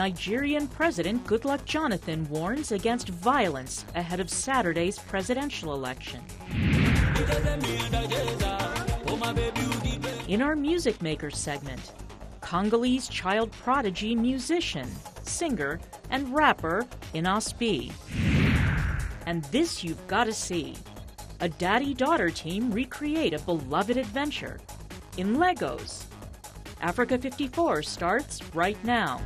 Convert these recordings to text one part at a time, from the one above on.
Nigerian President Goodluck Jonathan warns against violence ahead of Saturday's presidential election. In our Music Makers segment, Congolese child prodigy musician, singer, and rapper Inos B. And this you've got to see. A daddy-daughter team recreate a beloved adventure in Legos. Africa 54 starts right now.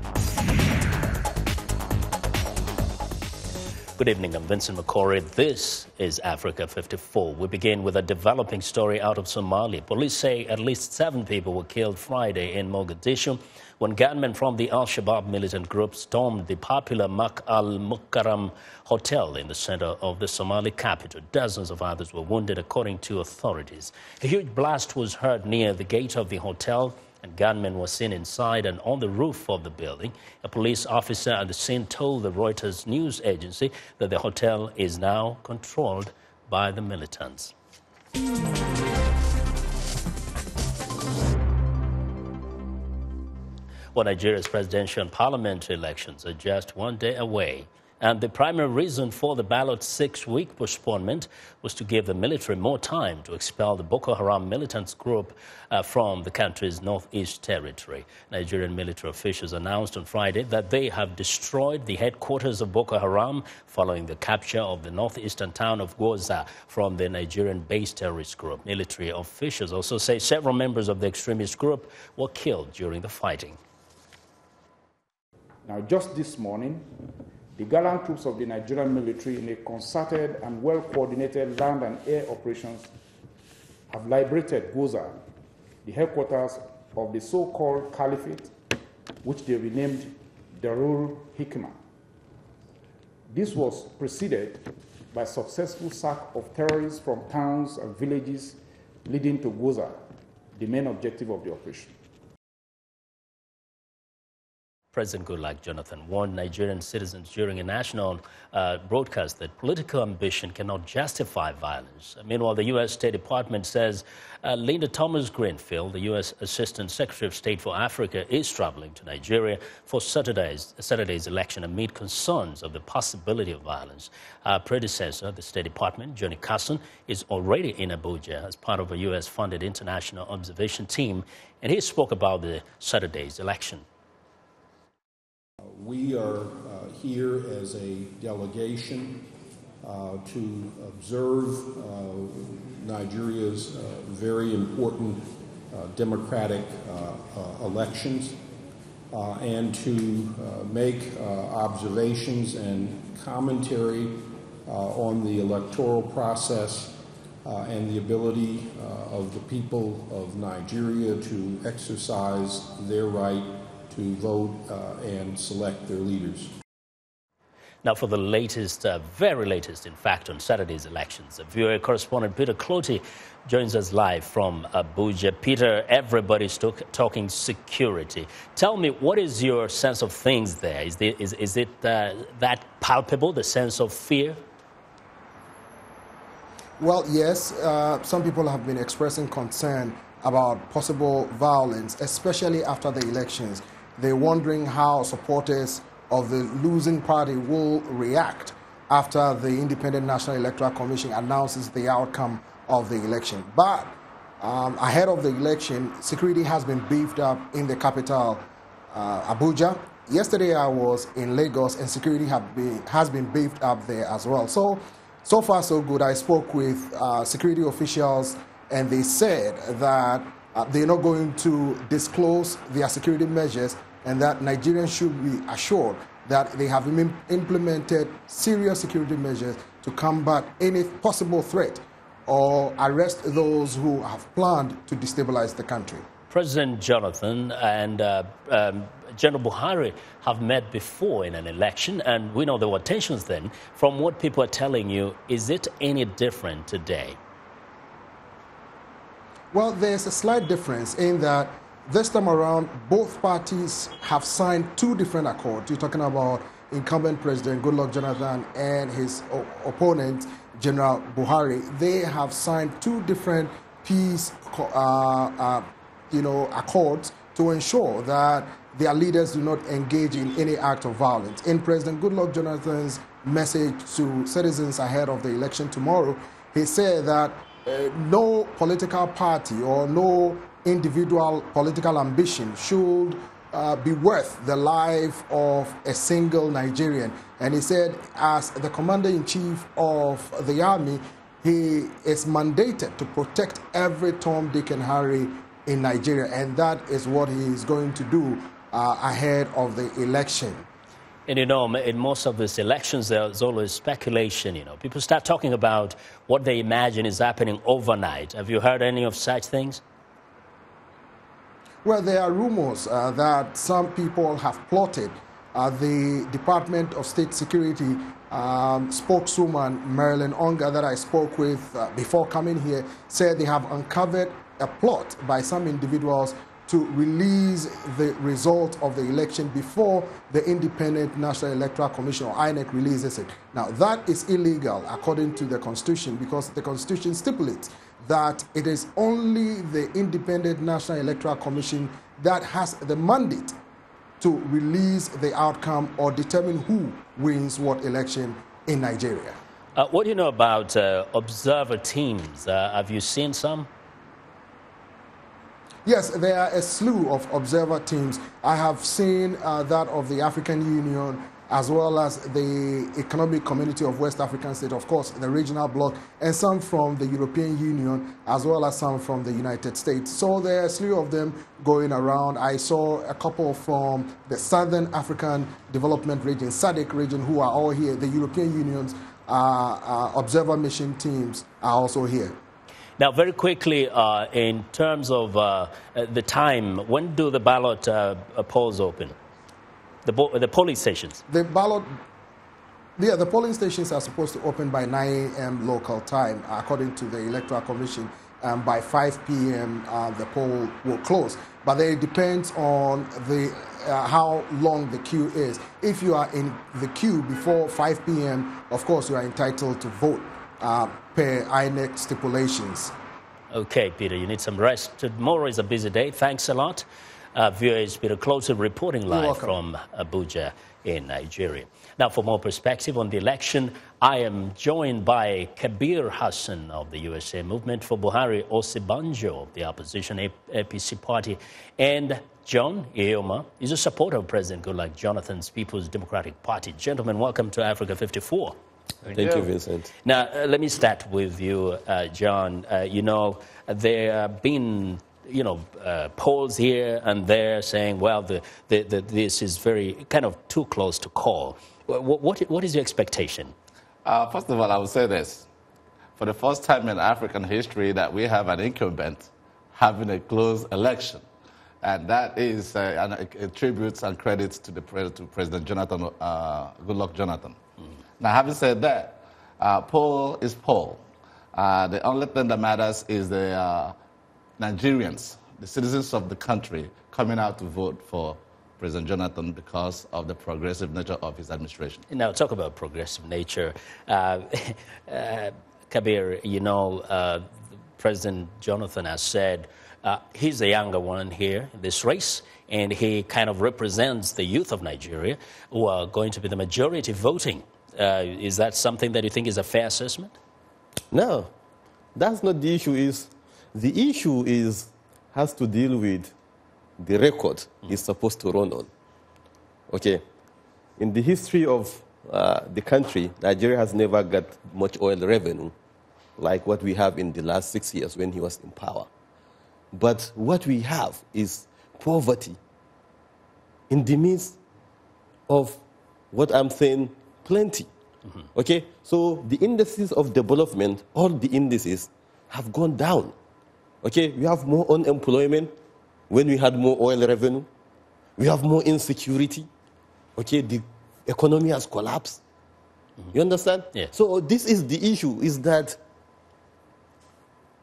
Good evening, I'm Vincent McCory. This is Africa 54. We begin with a developing story out of Somalia. Police say at least 7 people were killed Friday in Mogadishu when gunmen from the Al-Shabaab militant group stormed the popular Mak Al-Mukarram hotel in the center of the Somali capital. Dozens of others were wounded, according to authorities. A huge blast was heard near the gate of the hotel, and gunmen were seen inside and on the roof of the building. A police officer at the scene told the Reuters news agency that the hotel is now controlled by the militants. Well, Nigeria's presidential and parliamentary elections are just one day away. And the primary reason for the ballot's 6-week postponement was to give the military more time to expel the Boko Haram militants group from the country's northeast territory. Nigerian military officials announced on Friday that they have destroyed the headquarters of Boko Haram following the capture of the northeastern town of Goza from the Nigerian-based terrorist group. Military officials also say several members of the extremist group were killed during the fighting. Now, just this morning, the gallant troops of the Nigerian military, in a concerted and well-coordinated land and air operations, have liberated Goza, the headquarters of the so-called Caliphate, which they renamed Darul Hikmah. This was preceded by successful sack of terrorists from towns and villages leading to Goza, the main objective of the operation. President Goodluck Jonathan warned Nigerian citizens during a national broadcast that political ambition cannot justify violence. Meanwhile, the U.S. State Department says Linda Thomas-Greenfield, the U.S. Assistant Secretary of State for Africa, is traveling to Nigeria for Saturday's election amid concerns of the possibility of violence. Our predecessor, the State Department, Johnny Carson, is already in Abuja as part of a U.S.-funded international observation team, and he spoke about the Saturday's election. We are here as a delegation to observe Nigeria's very important democratic elections and to make observations and commentary on the electoral process and the ability of the people of Nigeria to exercise their right to vote and select their leaders. Now, for the latest, very latest, in fact, on Saturday's elections, VOA correspondent Peter Clotty joins us live from Abuja. Peter, everybody's talking security. Tell me, what is your sense of things there? Is it that palpable, the sense of fear? Well, yes. Some people have been expressing concern about possible violence, especially after the elections. They're wondering how supporters of the losing party will react after the Independent National Electoral Commission announces the outcome of the election. But ahead of the election, security has been beefed up in the capital, Abuja. Yesterday I was in Lagos, and security has been beefed up there as well. So far so good. I spoke with security officials, and they said that they're not going to disclose their security measures, and that Nigerians should be assured that they have implemented serious security measures to combat any possible threat or arrest those who have planned to destabilize the country. President Jonathan and General Buhari have met before in an election, and we know there were tensions then. From what people are telling you, is it any different today? Well, there's a slight difference in that this time around, both parties have signed 2 different accords. You're talking about incumbent President Goodluck Jonathan and his opponent, General Buhari. They have signed 2 different peace accords to ensure that their leaders do not engage in any act of violence. In President Goodluck Jonathan's message to citizens ahead of the election tomorrow, he said that no political party or no individual political ambition should be worth the life of a single Nigerian. And he said, as the commander-in-chief of the army, he is mandated to protect every Tom, Dick, and Harry in Nigeria, and that is what he is going to do ahead of the election. And you know, in most of these elections, there's always speculation. You know, people start talking about what they imagine is happening overnight. Have you heard any of such things? Well, there are rumors that some people have plotted. The Department of State Security spokeswoman Marilyn Onga that I spoke with before coming here said they have uncovered a plot by some individuals to release the result of the election before the Independent National Electoral Commission, or INEC, releases it. Now, that is illegal according to the Constitution, because the Constitution stipulates that it is only the Independent National Electoral Commission that has the mandate to release the outcome or determine who wins what election in Nigeria. What do you know about observer teams? Have you seen some? Yes, there are a slew of observer teams. I have seen that of the African Union, as well as the Economic Community of West African States, of course, the regional bloc, and some from the European Union, as well as some from the United States. So there are a slew of them going around. I saw a couple from the Southern African Development Region, SADC region, who are all here. The European Union's observer mission teams are also here. Now, very quickly, in terms of the time, when do the ballot polls open? The polling stations? The polling stations are supposed to open by 9 a.m. local time, according to the Electoral Commission. By 5 p.m., the poll will close. But then it depends on how long the queue is. If you are in the queue before 5 p.m., of course, you are entitled to vote per INEC stipulations. Okay, Peter, you need some rest. Tomorrow is a busy day. Thanks a lot. Viewers, Peter Closer reporting live from Abuja in Nigeria. Now, for more perspective on the election, I am joined by Kabir Hassan of the USA Movement for Buhari, Osibanjo of the opposition APC party, and John Iyoma is a supporter of President Goodluck Jonathan's People's Democratic Party. Gentlemen, welcome to Africa 54. Thank you, Vincent. Now, let me start with you, John. You know, there have been, polls here and there saying, well, this is very kind of too close to call. What is your expectation? First of all, I would say this. For the first time in African history that we have an incumbent having a close election. And that is a tribute and credits to President Jonathan, Goodluck Jonathan. Now, having said that, poll is poll. The only thing that matters is the Nigerians, the citizens of the country, coming out to vote for President Jonathan because of the progressive nature of his administration. Now, talk about progressive nature. Kabir, President Jonathan has said he's the younger one here in this race, and he kind of represents the youth of Nigeria who are going to be the majority voting. Is that something that you think is a fair assessment? No, that's not the issue. The issue has to deal with the record he's supposed to run on. Okay, in the history of the country, Nigeria has never got much oil revenue like what we have in the last 6 years when he was in power. But what we have is poverty in the midst of what I'm saying, plenty. Okay, so the indices of development, all the indices have gone down. Okay, we have more unemployment when we had more oil revenue. We have more insecurity. Okay, the economy has collapsed. You understand? Yeah. So this is the issue, is that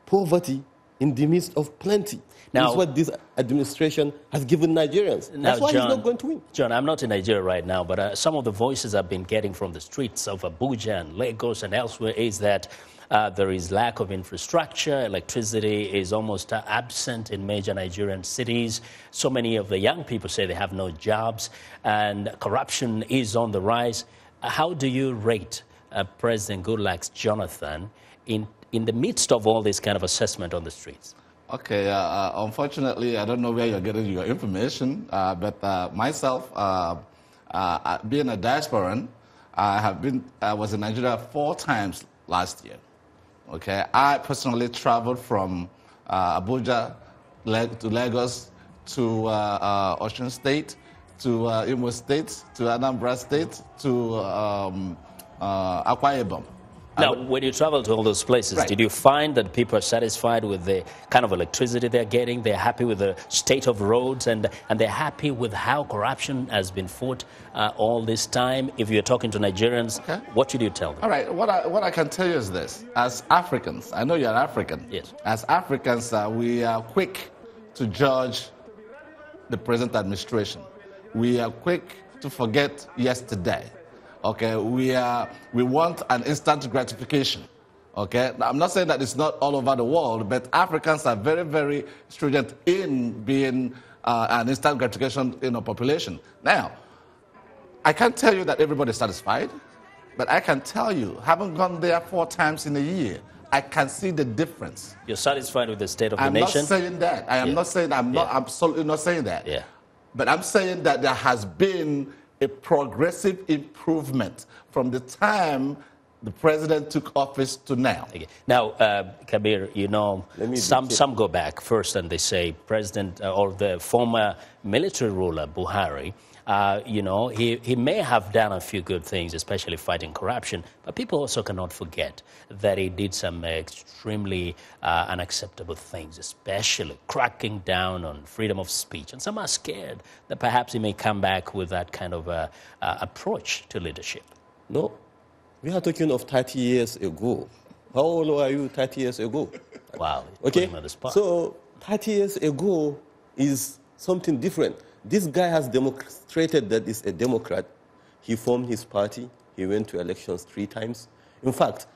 poverty in the midst of plenty. Now, That's what this administration has given Nigerians. That's why he's not going to win. John, I'm not in Nigeria right now, but some of the voices I've been getting from the streets of Abuja and Lagos and elsewhere is that there is lack of infrastructure. Electricity is almost absent in major Nigerian cities. So many of the young people say they have no jobs, and corruption is on the rise. How do you rate President Goodluck's Jonathan in the midst of all this kind of assessment on the streets? Okay, unfortunately, I don't know where you're getting your information, but myself, being a diasporan, I was in Nigeria 4 times last year. Okay, I personally traveled from Abuja to Lagos to Osun State, to Imo State, to Anambra State, to Akwa Ibom. Now, when you travel to all those places, Right. did you find that people are satisfied with the kind of electricity they're getting? They're happy with the state of roads, and they're happy with how corruption has been fought all this time? If you're talking to Nigerians, Okay. what should you tell them? All right, what I can tell you is this. As Africans, I know you're African. Yes. As Africans, we are quick to judge the present administration. We are quick to forget yesterday. Okay, we want an instant gratification. Okay, now, I'm not saying that it's not all over the world, but Africans are very, very stringent in being an instant gratification population. Now, I can't tell you that everybody's satisfied, but I can tell you, having gone there 4 times in a year, I can see the difference. You're satisfied with the state of the I'm nation? not saying that. I am Yeah. not saying. I'm not. Yeah. Absolutely not saying that. Yeah. But I'm saying that there has been a progressive improvement from the time the president took office to now. Okay. Now, Kabir, Let me some go back first and they say President or the former military ruler, Buhari, he may have done a few good things, especially fighting corruption, but people also cannot forget that he did some extremely unacceptable things, especially cracking down on freedom of speech. And some are scared that perhaps he may come back with that kind of approach to leadership. No, we are talking of 30 years ago. How old are you 30 years ago? Wow. Okay, Put him on the spot. so 30 years ago is something different. This guy has demonstrated that he's a Democrat. He formed his party. He went to elections 3 times. In fact,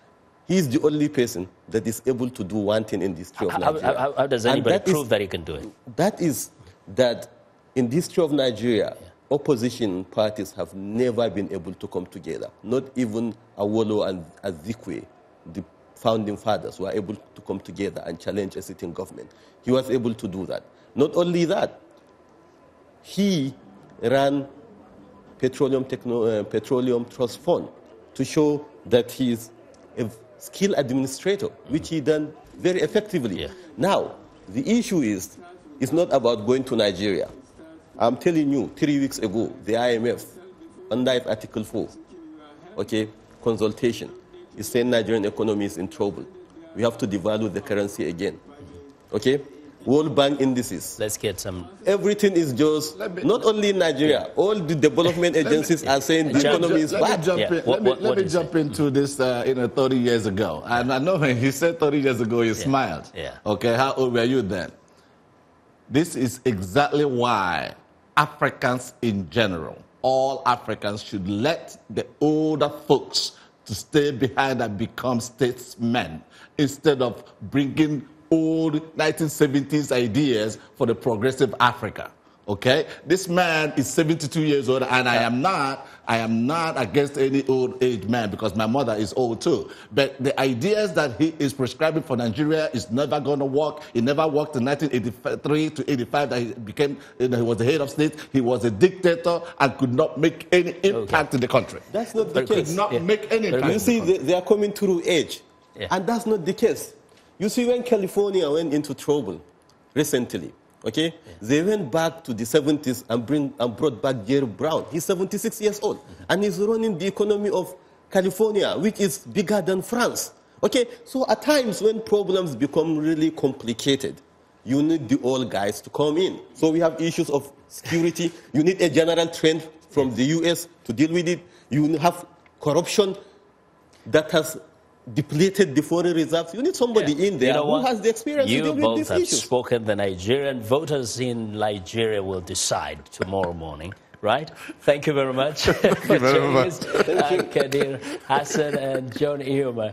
he's the only person that is able to do one thing in the history of Nigeria. How does And anybody that is- prove that he can do it? That is that in the history of Nigeria, opposition parties have never been able to come together. Not even Awolo and Azikwe, the founding fathers, were able to come together and challenge a sitting government. He was able to do that. Not only that, he ran Petroleum Trust Fund to show that he is a skilled administrator, which he done very effectively. Yeah. Now, the issue is, it's not about going to Nigeria. I'm telling you, 3 weeks ago, the IMF, under Article 4, consultation, is saying Nigerian economy is in trouble. We have to devalue the currency again. Okay? World Bank indices. Let's get some. Everything is just, not only in Nigeria, all the development agencies are saying the economy is bad. Let me jump into this 30 years ago. And I know when he said 30 years ago, he smiled. Yeah. Okay, how old were you then? This is exactly why Africans in general, all Africans should let the older folks to stay behind and become statesmen instead of bringing old 1970s ideas for the progressive Africa. Okay? This man is 72 years old, and I am not against any old age man because my mother is old too. But the ideas that he is prescribing for Nigeria is never going to work. It never worked in 1983 to 85 that he was the head of state. He was a dictator and could not make any impact in the country. That's not the case. Could not make any impact. You see, they are coming through age. Yeah. And that's not the case. You see, when California went into trouble recently, they went back to the 70s and brought back Jerry Brown. He's 76 years old. And he's running the economy of California, which is bigger than France. So at times when problems become really complicated, you need the old guys to come in. So we have issues of security. You need a general trend from the US to deal with it. You have corruption that has depleted the foreign reserves. You need somebody in there who has the experience to deal with these issues. You both have spoken. The Nigerian voters in Nigeria will decide tomorrow morning. Right? Thank you very much for joining us. Kadir Hassan and John Ioma,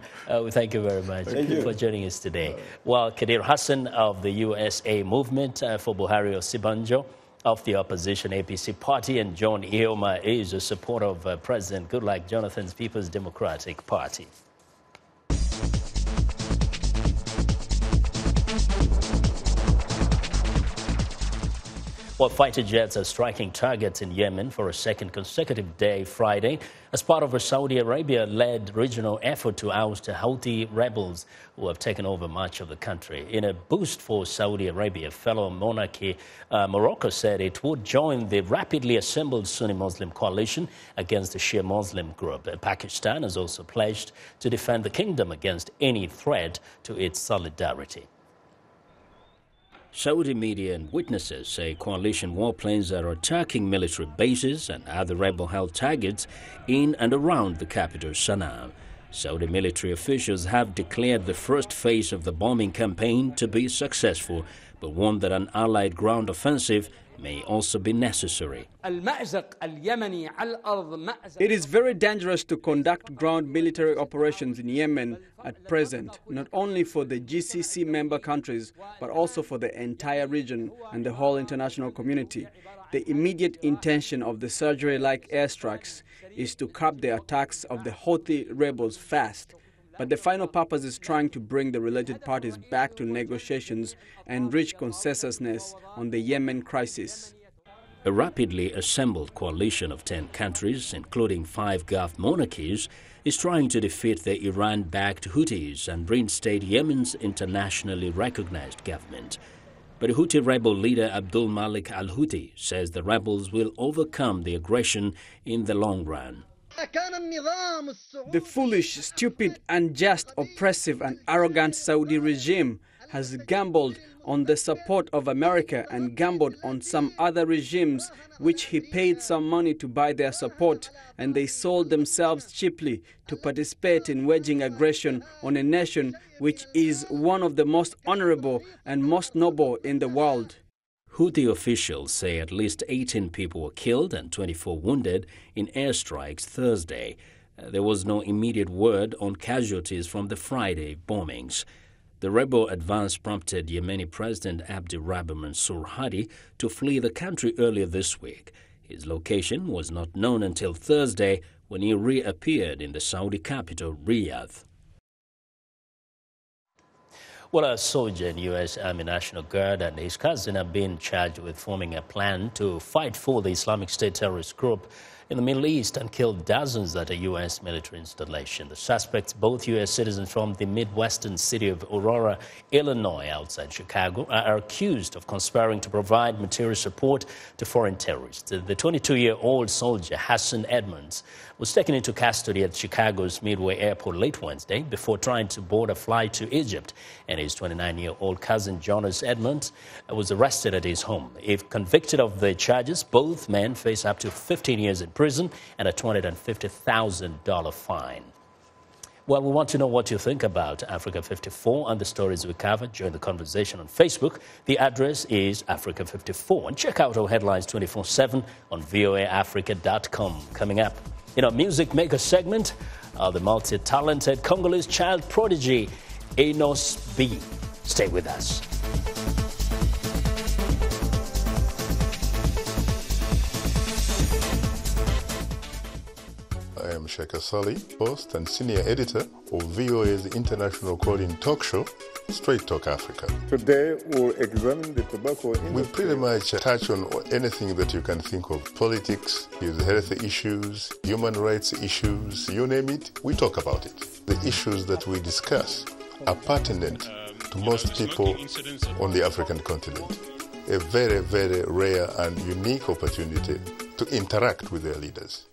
thank you very much for joining us today. Well, Kadir Hassan of the USA Movement for Buhari Osibanjo of the opposition APC party, and John Ioma is a supporter of President Goodluck Jonathan's People's Democratic Party. Well, fighter jets are striking targets in Yemen for a second consecutive day Friday as part of a Saudi Arabia-led regional effort to oust Houthi rebels who have taken over much of the country. In a boost for Saudi Arabia, fellow monarchy Morocco said it would join the rapidly assembled Sunni Muslim coalition against the Shia Muslim group. Pakistan has also pledged to defend the kingdom against any threat to its solidarity. Saudi media and witnesses say coalition warplanes are attacking military bases and other rebel-held targets in and around the capital, Sana'a. Saudi military officials have declared the first phase of the bombing campaign to be successful, but warned that an allied ground offensive may also be necessary. It is very dangerous to conduct ground military operations in Yemen at present, not only for the GCC member countries, but also for the entire region and the whole international community. The immediate intention of the surgery-like airstrikes is to curb the attacks of the Houthi rebels fast. But the final purpose is trying to bring the related parties back to negotiations and reach consensus on the Yemen crisis. A rapidly assembled coalition of 10 countries, including 5 Gulf monarchies, is trying to defeat the Iran-backed Houthis and reinstate Yemen's internationally recognized government. But Houthi rebel leader Abdul Malik al-Houthi says the rebels will overcome the aggression in the long run. The foolish, stupid, unjust, oppressive and arrogant Saudi regime has gambled on the support of America and gambled on some other regimes which he paid some money to buy their support, and they sold themselves cheaply to participate in waging aggression on a nation which is one of the most honorable and most noble in the world. Houthi officials say at least 18 people were killed and 24 wounded in airstrikes Thursday. There was no immediate word on casualties from the Friday bombings. The rebel advance prompted Yemeni President Abdirabbi Mansour Hadi to flee the country earlier this week. His location was not known until Thursday when he reappeared in the Saudi capital, Riyadh. Well, a soldier in U.S. Army National Guard and his cousin have been charged with forming a plan to fight for the Islamic State terrorist group in the Middle East and killed dozens at a U.S. military installation. The suspects, both U.S. citizens from the Midwestern city of Aurora, Illinois, outside Chicago, are accused of conspiring to provide material support to foreign terrorists. The 22-year-old soldier, Hassan Edmonds, was taken into custody at Chicago's Midway Airport late Wednesday before trying to board a flight to Egypt. And his 29-year-old cousin, Jonas Edmonds, was arrested at his home. If convicted of the charges, both men face up to 15 years in prison and a $250,000 fine. Well, we want to know what you think about Africa 54 and the stories we covered. Join the conversation on Facebook. The address is Africa 54. And check out our headlines 24/7 on voaafrica.com. Coming up in our Music Maker segment, the multi-talented Congolese child prodigy, Enos B. Stay with us. I am Sheka Sali, host and senior editor of VOA's international call-in talk show, Straight Talk Africa. Today we'll examine the tobacco industry. We pretty much touch on anything that you can think of. Politics, health issues, human rights issues, you name it, we talk about it. The issues that we discuss are pertinent to most people on the African continent. A very, very rare and unique opportunity to interact with their leaders.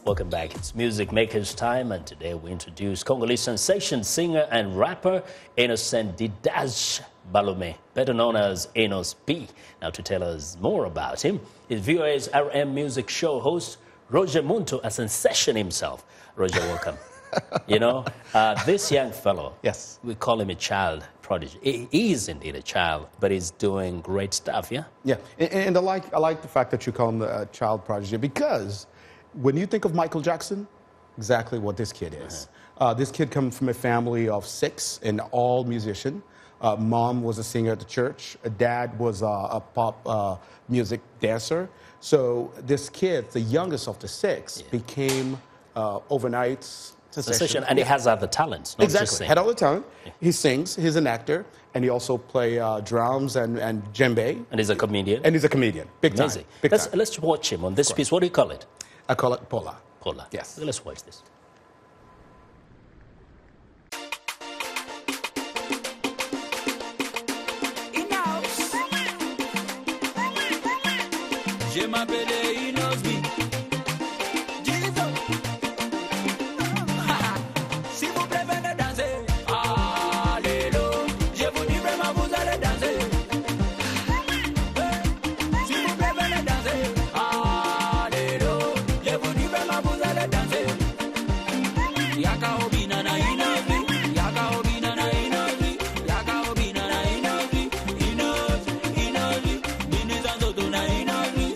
Welcome back. It's Music Makers Time, and today we introduce Congolese sensation singer and rapper Innocent Didage Balome, better known as Enos B. Now, to tell us more about him is VOA's RM Music Show host Roger Muntu, a sensation himself. Roger, welcome. You know, this young fellow, yes, we call him a child prodigy. He is indeed a child, but he's doing great stuff, yeah? Yeah, and I like the fact that you call him a child prodigy, because when you think of Michael Jackson, exactly what this kid is. This kid comes from a family of 6 and all musician. Mom was a singer at the church. Dad was a pop music dancer. So this kid, the youngest of the 6, became overnight sensation. And he has other talents, not just singing. Had all the talent. Yeah. He sings, he's an actor, and he also plays drums and djembe. And he's a comedian. And he's a comedian, big time. Let's watch him on this piece. What do you call it? I call it Pola. Pola. Yes. Let's watch this. Je m'appelle Inosbi. Si vous préférez danser, alléluia. Je vous dis vraiment, vous allez danser. Si vous préférez danser, alléluia. Je vous dis vraiment, vous allez danser. Yaka obina na Inosbi. Yaka obina na Inosbi. Yaka obina na Inosbi. Inosbi. Binizanzo do na Inosbi.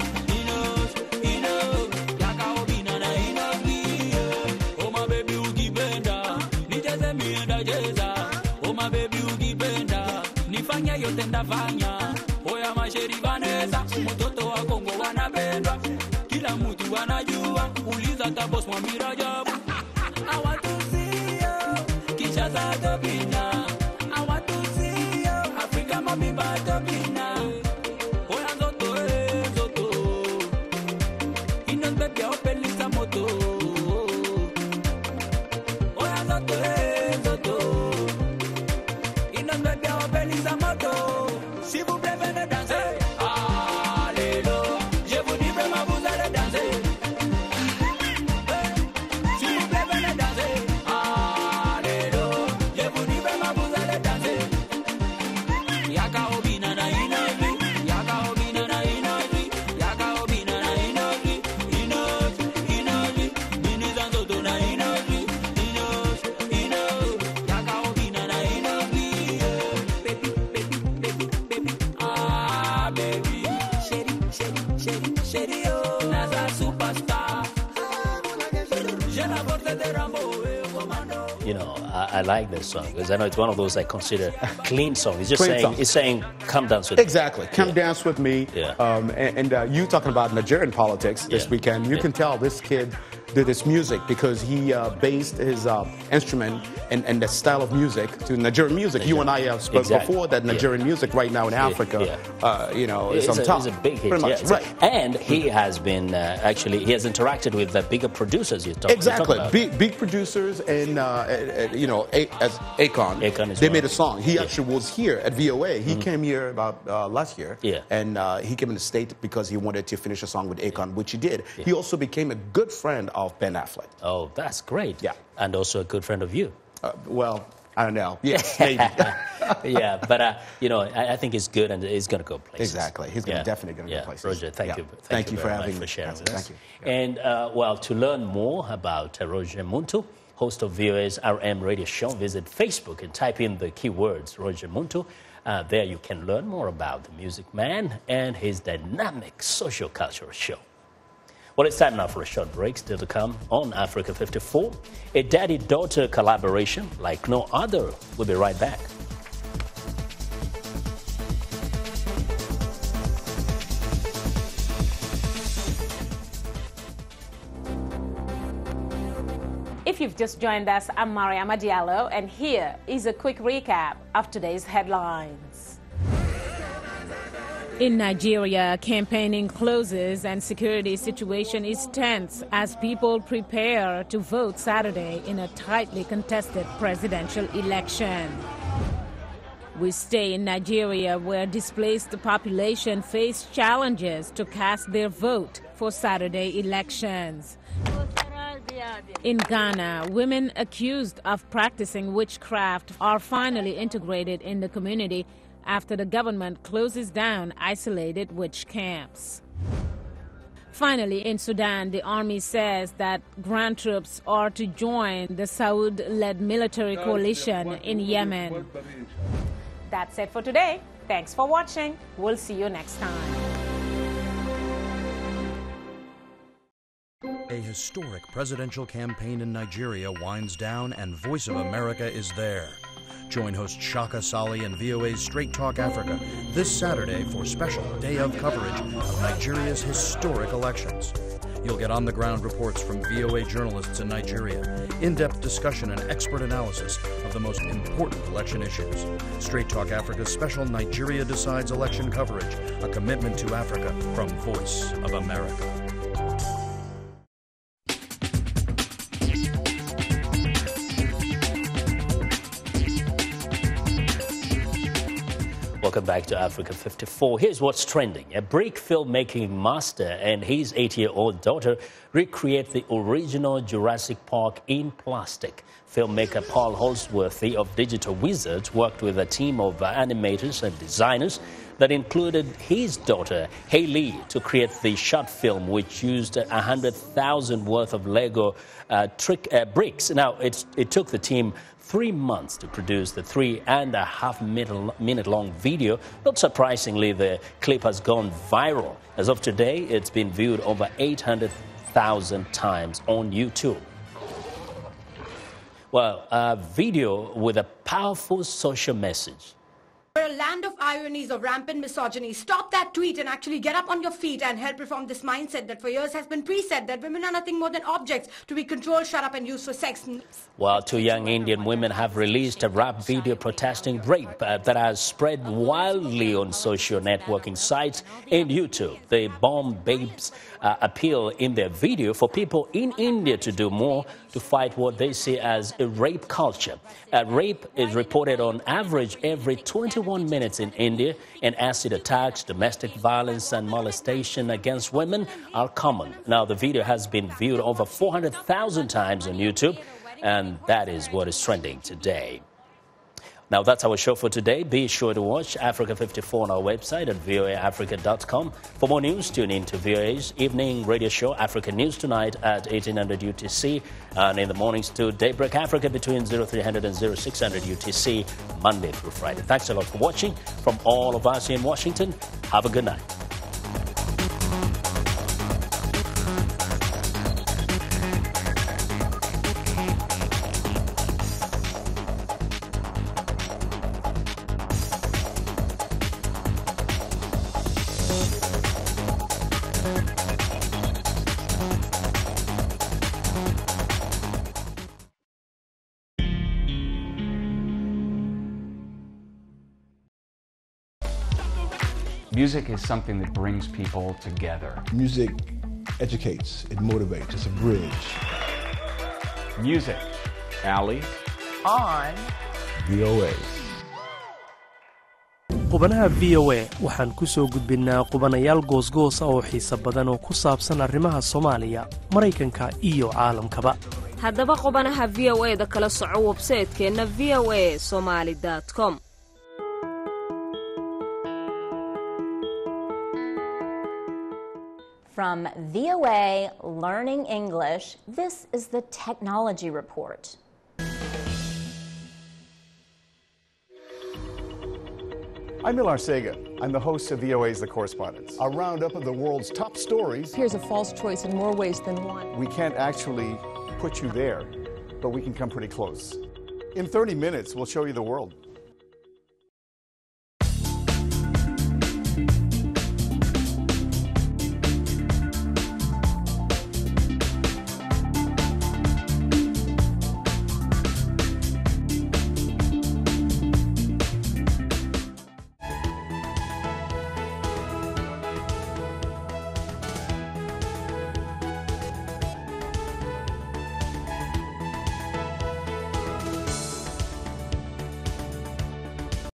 Nifanya yote ndafanya, oya masheri Vanessa, mtoto wa Kongo wanapendwa, kila mtu anajua, uliza tabos mwambira jabu. I want to see you, Kinshasa topina. I want to see you, Africa mamiba topina. Oya zoto zoto, Inos baby opelisa moto. Oya zoto zoto. Si vous préférez danser, alléluia. Je vous dis vraiment, vous allez danser. Si vous préférez danser, alléluia. Je vous dis vraiment, vous allez danser. Yaka obina na Inosbi. Yaka obina na Inosbi. Yaka obina na Inosbi. Inosbi. Binizanzo do na Inosbi. Yaka obina na Inosbi. You know, I like this song because I know it's one of those I consider clean song. It's just saying, come dance with me. Exactly. Come dance with me. Yeah. And you talking about Nigerian politics this weekend, you can tell this kid did this music because he based his instrument and the style of music to Nigerian music. You and I have spoken before that Nigerian music right now in Africa, you know, is on top. It's a big hit, right. And he has been, he has interacted with the bigger producers you're talking about. Big producers and, you know, as Akon. They made a song. He actually was here at VOA. He came here about last year. Yeah. And he came in the state because he wanted to finish a song with Akon, which he did. Yeah. He also became a good friend of Ben Affleck. Oh, that's great. Yeah. And also a good friend of you. Well, I don't know. Yes, maybe. Yeah, but, you know, I think it's good and it's going to go places. Exactly. He's definitely going to go places. Roger, thank you. Thank you very for much having for sharing me. this. Thank you. And, well, to learn more about Roger Muntu, host of VOA's RM radio show, visit Facebook and type in the keywords Roger Muntu. There you can learn more about the music man and his dynamic social-cultural show. Well, it's time now for a short break. Still to come on Africa 54, a daddy-daughter collaboration like no other. We'll be right back. If you've just joined us, I'm Mariama Diallo, and here is a quick recap of today's headlines. In Nigeria, campaigning closes and security situation is tense as people prepare to vote Saturday in a tightly contested presidential election. We stay in Nigeria, where displaced population face challenges to cast their vote for Saturday elections. In Ghana, women accused of practicing witchcraft are finally integrated in the community after the government closes down isolated witch camps. Finally, in Sudan, the army says that ground troops are to join the Saud-led military coalition in Yemen. That's it for today. Thanks for watching. We'll see you next time. A historic presidential campaign in Nigeria winds down and Voice of America is there. Join host Shaka Sali and VOA's Straight Talk Africa this Saturday for special day of coverage of Nigeria's historic elections. You'll get on-the-ground reports from VOA journalists in Nigeria, in-depth discussion and expert analysis of the most important election issues. Straight Talk Africa's special Nigeria Decides election coverage, a commitment to Africa from Voice of America. Welcome back to Africa 54. Here's what's trending. A Greek filmmaking master and his 8-year-old daughter recreate the original Jurassic Park in plastic. Filmmaker Paul Holsworthy of Digital Wizards worked with a team of animators and designers that included his daughter, Hayley, to create the short film, which used 100,000 worth of Lego bricks. Now, it took the team 3 months to produce the 3.5 minute-long video. Not surprisingly, the clip has gone viral. As of today, it's been viewed over 800,000 times on YouTube. Well, a video with a powerful social message. We're a land of ironies, of rampant misogyny. Stop that tweet and actually get up on your feet and help reform this mindset that for years has been preset that women are nothing more than objects to be controlled, shut up and used for sex. Well, 2 young Indian women have released a rap video protesting rape that has spread wildly on social networking sites and YouTube. The Bomb Babes appeal in their video for people in India to do more to fight what they see as a rape culture. Rape is reported on average every 21 minutes in India, and acid attacks, domestic violence and molestation against women are common. Now, the video has been viewed over 400,000 times on YouTube, and that is what is trending today. Now, that's our show for today. Be sure to watch Africa 54 on our website at voaafrica.com. For more news, tune in to VOA's evening radio show, Africa News Tonight at 1800 UTC, and in the mornings to Daybreak Africa between 0300 and 0600 UTC, Monday through Friday. Thanks a lot for watching. From all of us here in Washington, have a good night. Music is something that brings people together. Music educates, it motivates, it's a bridge. Music. Ali. On. VOA. qubanaha VOA waxaan ku soo gudbinnaa qubanayaal goosgoos oo xiiso badan oo ku saabsan arrimaha Soomaaliya, Mareykanka iyo caalamkaba. haddaba qubanaha VOA-da kala soco website-keena voasomali.com. From VOA Learning English, this is the Technology Report. I'm Milar Sega. I'm the host of VOA's The Correspondents. A roundup of the world's top stories. Here's a false choice in more ways than one. We can't actually put you there, but we can come pretty close. In 30 minutes, we'll show you the world.